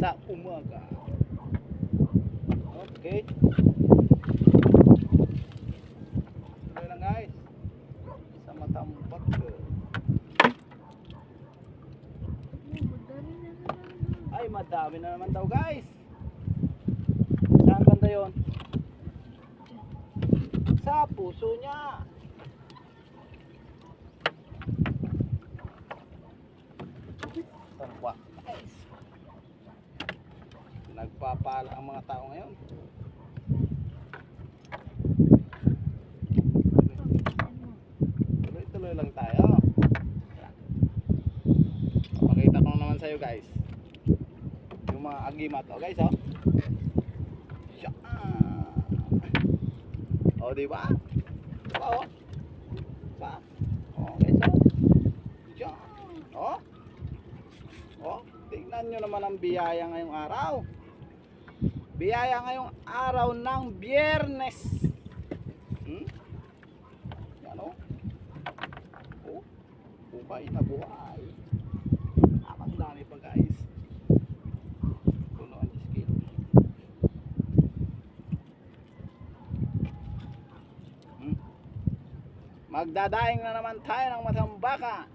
sa umaga. Okay. Tuloy lang guys. Sa matambak. Ay, madami na naman daw guys. Saan banda yun? Sa puso niya. Sarwa guys. Nagpapala ang mga tao ngayon. Tuloy-tuloy lang tayo. Papakita ko naman sa'yo guys yung mga agimat o guys, oh. O diba? Diba, oh? Diba? O guys, oh. Diyan. Oh. Oh, tingnan nyo naman ang biyaya ngayong araw. Biyaya ngayong araw ng Biyernes. Yan, oh. Oh, buhay na buhay. Ang dami pa guys. Puno ang skin. Magdadaing na naman tayo ng Matambaka.